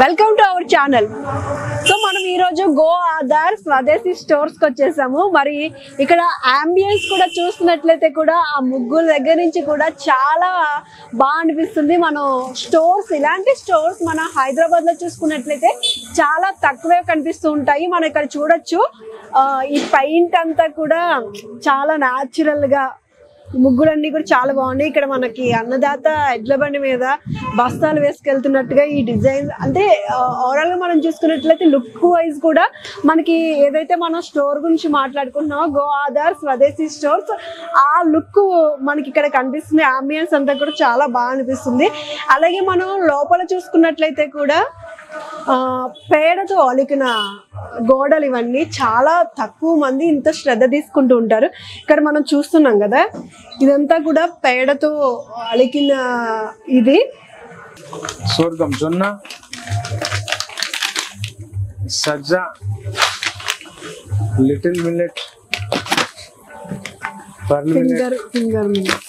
Welcome to our channel. So మనం ఈరోజు go Aadhaar స్వదేశీ స్టోర్స్ కి వచ్చేసాము. మరి ఇక్కడ అంబియన్స్ కూడా చూస్తున్నట్లయితే కూడా ఆ ముగ్గుల దగ్గర నుంచి కూడా చాలా బాగా అనిపిస్తుంది. మనం స్టోర్స్, ఇలాంటి స్టోర్స్ మన హైదరాబాద్ లో చూసుకున్నట్లయితే చాలా తక్కువే కనిపిస్తూ ఉంటాయి. మనం ఇక్కడ చూడొచ్చు ఈ పెయింట్ అంతా కూడా చాలా న్యాచురల్ గా, ముగ్గులన్నీ కూడా చాలా బాగున్నాయి. ఇక్కడ మనకి అన్నదాత ఎడ్ల బండి మీద బస్తాలు వేసుకెళ్తున్నట్టుగా ఈ డిజైన్, అంటే ఓవరాల్ గా మనం చూసుకున్నట్లయితే లుక్ వైజ్ కూడా మనకి ఏదైతే మనం స్టోర్ గురించి మాట్లాడుకుంటున్నామో గో ఆధార్ స్వదేశీ స్టోర్స్, ఆ లుక్ మనకి ఇక్కడ కనిపిస్తుంది. అంబియన్స్ అంతా కూడా చాలా బాగా అనిపిస్తుంది. అలాగే మనం లోపల చూసుకున్నట్లయితే కూడా పేడతో అలికిన గోడలు, ఇవన్నీ చాలా తక్కువ మంది ఇంత శ్రద్ధ తీసుకుంటూ ఉంటారు. ఇక్కడ మనం చూస్తున్నాం కదా, ఇదంతా కూడా పేడతో అలికిన ఇది సోర్గం, జొన్న, సజ్జ, little millet, finger millet,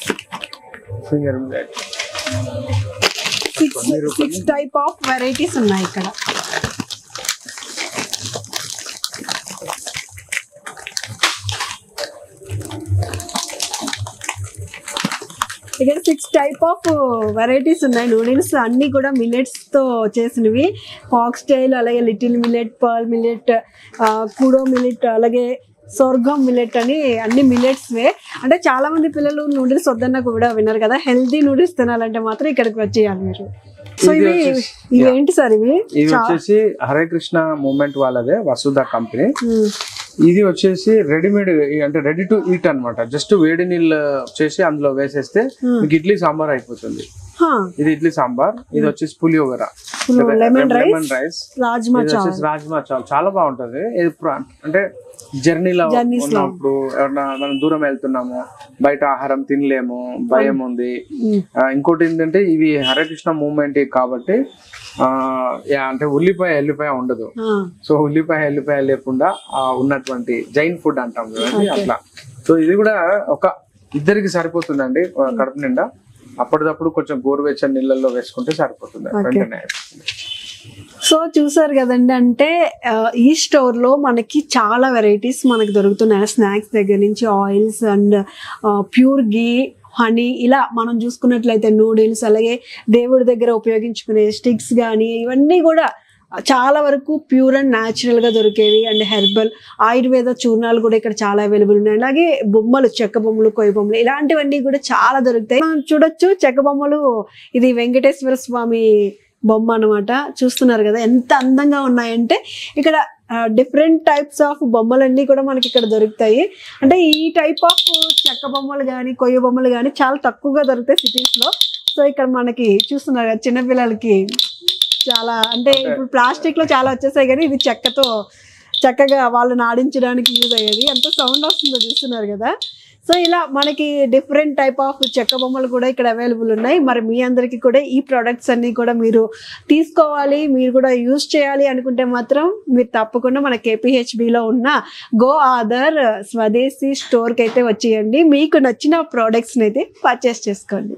6 type of varieties ఉన్నాయి ఇక్కడ. ఇక్కడ 6 టైప్ ఆఫ్ వెరైటీస్ ఉన్నాయి. నూడిల్స్ అన్ని కూడా మిల్లెట్స్ తో చేసినవి. ఫాక్స్ టైల్, అలాగే little millet, pearl millet, kodo millet, అలాగే సోర్గం మిల్లెట్ అని అన్ని మిల్లెట్స్ వే. అంటే చాలా మంది పిల్లలు నూడిల్స్ వద్దన్నా కూడా విన్నారు కదా, హెల్దీ నూడిల్స్ తినాలంటే మాత్రం ఇక్కడికి వచ్చేయాలి మీరు. సో ఇవేంటి సార్? ఇవి వచ్చేసి హరే కృష్ణ మూవ్మెంట్ వాళ్ళదే, వసుధ కంపెనీ. ఇది వచ్చేసి రెడీమేడ్, అంటే రెడీ టు ఈట్ అన్నమాట. జస్ట్ వేడి నీళ్ళు చేసి అందులో వేసేస్తే మీకు ఇడ్లీ సాంబార్ అయిపోతుంది. ఇది ఇడ్లీ సాంబార్. ఇది వచ్చేసి పులియోగర, లెమన్ రైస్, రాజ్మా చావల్. చాలా బాగుంటది. అంటే జర్నీలో ఉన్నప్పుడు ఎవరన్నా మనం దూరం వెళ్తున్నాము, బయట ఆహారం తినలేము, భయం ఉంది. ఇంకోటి ఏంటంటే ఇవి హరేకృష్ణ మూవ్మెంట్ కాబట్టి అంటే ఉల్లిపాయ ఉండదు. సో ఉల్లిపాయ లేకుండా ఉన్నటువంటి జైన్ ఫుడ్ అంటాం కదండి, అట్లా. సో ఇది కూడా ఒక ఇద్దరికి సరిపోతుందండి కడుపు నిండా. అప్పటిదప్పుడు కొంచెం గోరువెచ్చని నీళ్ళల్లో వేసుకుంటే సరిపోతుంది, వెంటనే. సో చూసారు కదండి, అంటే ఈ స్టోర్ లో మనకి చాలా వెరైటీస్ మనకి దొరుకుతున్నాయి. స్నాక్స్ దగ్గర నుంచి oils and pure ghee, honey, ఇలా మనం చూసుకున్నట్లయితే నూడిల్స్, అలాగే దేవుడి దగ్గర ఉపయోగించుకునే స్టిక్స్ కానీ ఇవన్నీ కూడా చాలా వరకు ప్యూర్ అండ్ న్యాచురల్ గా దొరికేవి. అండ్ హెర్బల్, ఆయుర్వేద చూర్ణాలు కూడా ఇక్కడ చాలా అవైలబుల్ ఉన్నాయి. అలాగే బొమ్మలు, చెక్క బొమ్మలు, కొయ్య బొమ్మలు, ఇలాంటివన్నీ కూడా చాలా దొరుకుతాయి. మనం చూడొచ్చు చెక్క బొమ్మలు. ఇది వెంకటేశ్వర స్వామి బొమ్మ అనమాట. చూస్తున్నారు కదా ఎంత అందంగా ఉన్నాయంటే. ఇక్కడ డిఫరెంట్ టైప్స్ ఆఫ్ బొమ్మలన్నీ కూడా మనకి ఇక్కడ దొరుకుతాయి. అంటే ఈ టైప్ ఆఫ్ చెక్క బొమ్మలు కానీ కొయ్య బొమ్మలు కానీ చాలా తక్కువగా దొరుకుతాయి సిటీస్ లో. సో ఇక్కడ మనకి చూస్తున్నారు కదా, చిన్నపిల్లలకి చాలా, అంటే ఇప్పుడు ప్లాస్టిక్ లో చాలా వచ్చేసాయి కానీ ఇది చెక్కతో చక్కగా వాళ్ళని ఆడించడానికి యూజ్ అయ్యేది. ఎంత సౌండ్ వస్తుందో చూస్తున్నారు కదా. సో ఇలా మనకి డిఫరెంట్ టైప్ ఆఫ్ చెక్క బొమ్మలు కూడా ఇక్కడ అవైలబుల్ ఉన్నాయి. మరి మీ అందరికీ కూడా ఈ ప్రొడక్ట్స్ అన్ని కూడా మీరు తీసుకోవాలి, మీరు కూడా యూజ్ చేయాలి అనుకుంటే మాత్రం మీరు తప్పకుండా మన KPHBలో ఉన్న గో ఆధార్ స్వదేశీ స్టోర్కి అయితే వచ్చేయండి. మీకు నచ్చిన ప్రోడక్ట్స్ని అయితే పర్చేస్ చేసుకోండి.